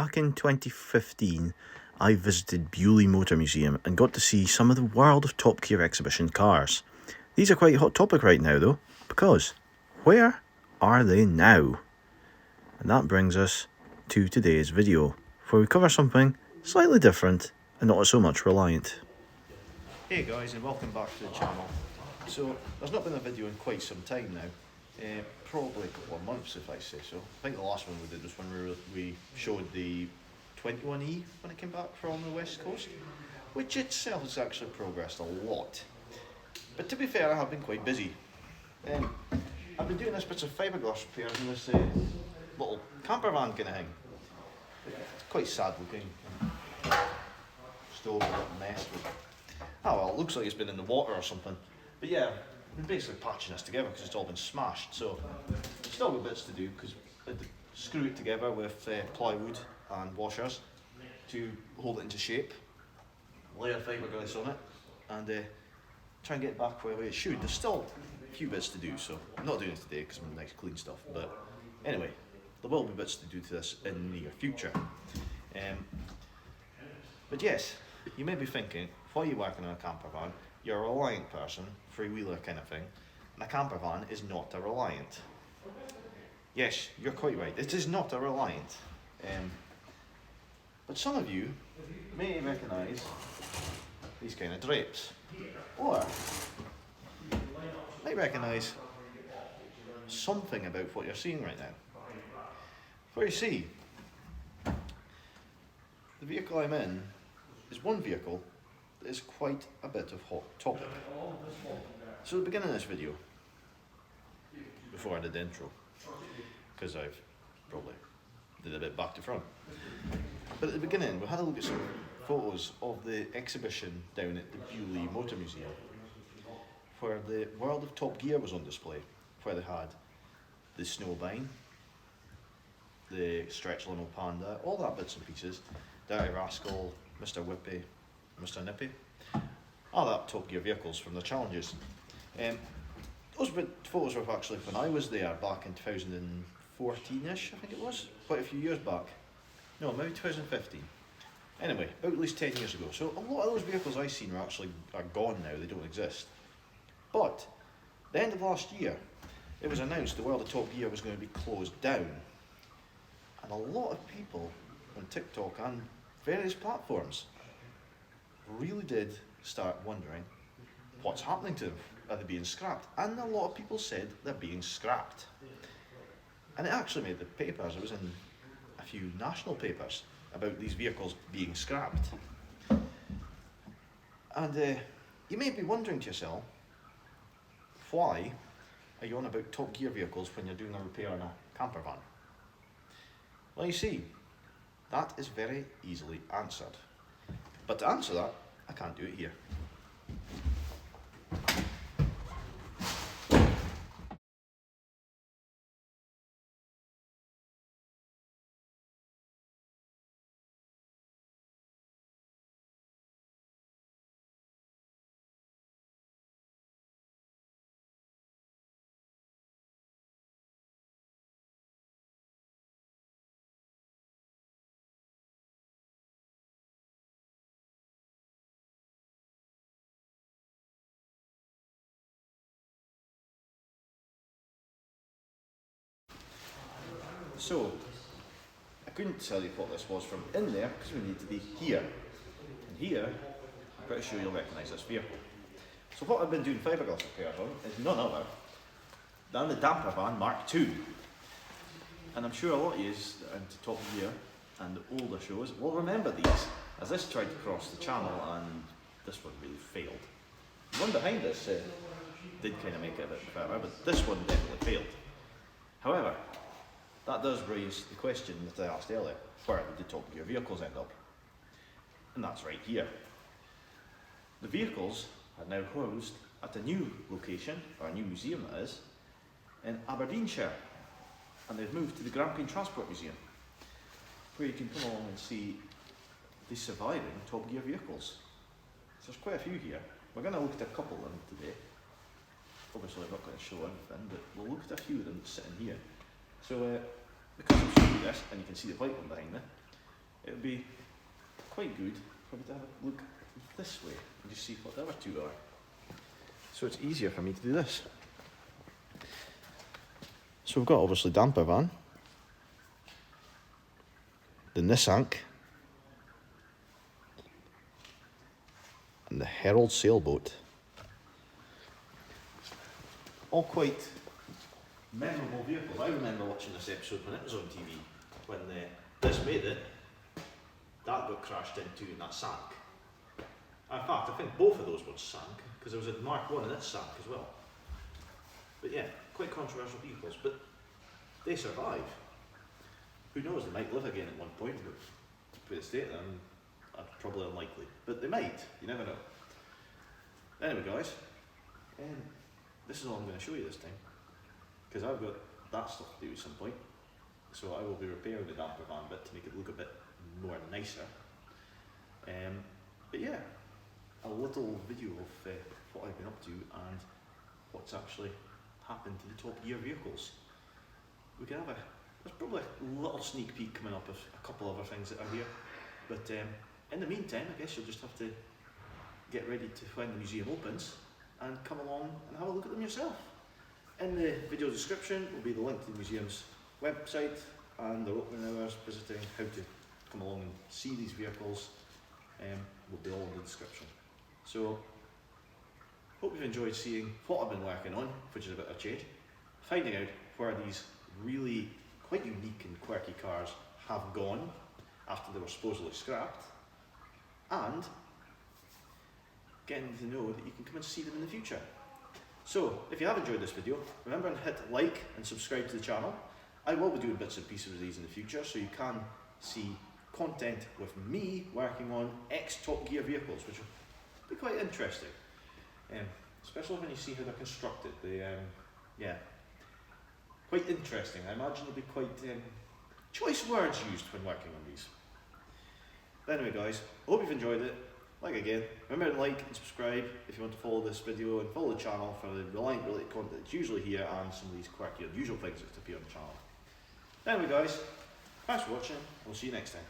back in 2015, I visited Bewley Motor Museum and got to see some of the World of Top Gear exhibition cars. These are quite a hot topic right now though, because where are they now? And that brings us to today's video, where we cover something slightly different and not so much reliant. Hey guys, and welcome back to the channel. So, there's not been a video in quite some time now, probably a couple of months if I say so. I think the last one we did was when we showed the 21E when it came back from the west coast, which itself has actually progressed a lot. But to be fair, I have been quite busy. I've been doing this bits of fiberglass repairs in this little camper van kind of thing. It's quite sad looking. Stove a bit messed with. Oh well, it looks like it's been in the water or something. But yeah, we're basically patching this together because it's all been smashed. So still got bits to do because I had to screw it together with plywood and washers to hold it into shape. Lay a fiberglass on it and try and get it back where it should. There's still a few bits to do, so I'm not doing it today because I'm nice clean stuff. But anyway, there will be bits to do to this in the near future. But yes, you may be thinking, why are you working on a camper van? You're a reliant person, freewheeler kind of thing, and a camper van is not a reliant. Yes, you're quite right, it is not a reliant. But some of you may recognise these kind of drapes, or may recognise something about what you're seeing right now. For you see, the vehicle I'm in is one vehicle that is quite a bit of hot topic. So at the beginning of this video, before I did the intro, because I've probably did a bit back to front, but at the beginning we had a look at some photos of the exhibition down at the Bewley Motor Museum, where the World of Top Gear was on display, where they had the Snowbine, the Stretch Limo Panda, all that bits and pieces, Dirty Rascal, Mr. Whippy, Mr. Nippy, all that Top Gear vehicles from the challenges. Those photos were actually when I was there back in 2014-ish, I think it was, quite a few years back. No, maybe 2015. Anyway, about at least 10 years ago. So a lot of those vehicles I've seen are gone now, they don't exist. But, the end of last year, it was announced the World of Top Gear was going to be closed down. And a lot of people on TikTok and various platforms really did start wondering what's happening to them. Are they being scrapped? And a lot of people said they're being scrapped. And it actually made the papers. It was in a few national papers about these vehicles being scrapped. And you may be wondering to yourself, why are you on about Top Gear vehicles when you're doing a repair on a camper van? Well, you see, that is very easily answered. But to answer that, I can't do it here. So, I couldn't tell you what this was from in there because we need to be here. And here, I'm pretty sure you'll recognise this vehicle. So what I've been doing fiberglass repairs on is none other than the Damper Van Mark II. And I'm sure a lot of you that are into Top Gear and the older shows will remember these, as this tried to cross the channel and this one really failed. The one behind this did kind of make it a bit better, but this one definitely failed. However, that does raise the question that I asked earlier, where did the Top Gear vehicles end up? And that's right here. The vehicles are now housed at a new location, or a new museum that is, in Aberdeenshire. And they've moved to the Grampian Transport Museum, where you can come along and see the surviving Top Gear vehicles. So there's quite a few here. We're going to look at a couple of them today. Obviously I'm not going to show everything, but we'll look at a few of them sitting here. So because I'm showing you this, and you can see the white one behind me, it would be quite good probably to have a look this way and just see what the other two are. So it's easier for me to do this. So we've got obviously damper van, the Nissan, and the Herald sailboat. All quite memorable vehicles. I remember watching this episode when it was on TV, when this made it, that got crashed into and that sank. In fact, I think both of those ones sank, because there was a Mark 1 and it sank as well. But yeah, quite controversial vehicles, but they survive. Who knows, they might live again at one point, but with the state of them, probably unlikely. But they might, you never know. Anyway guys, this is all I'm going to show you this time, because I've got that stuff to do at some point. So I will be repairing the damper van bit to make it look a bit more nicer. But yeah, a little video of what I've been up to and what's actually happened to the Top Gear vehicles. We can have there's probably a little sneak peek coming up of a couple other things that are here. But in the meantime, I guess you'll just have to get ready to when the museum opens and come along and have a look at them yourself. In the video description will be the link to the museum's website and their opening hours, visiting, how to come along and see these vehicles, will be all in the description. So, hope you've enjoyed seeing what I've been working on, which is a bit of a change, finding out where these really quite unique and quirky cars have gone after they were supposedly scrapped, and getting to know that you can come and see them in the future. So, if you have enjoyed this video, remember to hit like and subscribe to the channel. I will be doing bits and pieces of these in the future, so you can see content with me working on ex-Top Gear vehicles, which will be quite interesting. Especially when you see how they're constructed. Yeah, quite interesting. I imagine there'll be quite choice words used when working on these. But anyway guys, I hope you've enjoyed it. Like again, remember to like and subscribe if you want to follow this video, and follow the channel for the Reliant related content that's usually here and some of these quirky unusual things that appear on the channel. Anyway guys, thanks for watching, and we'll see you next time.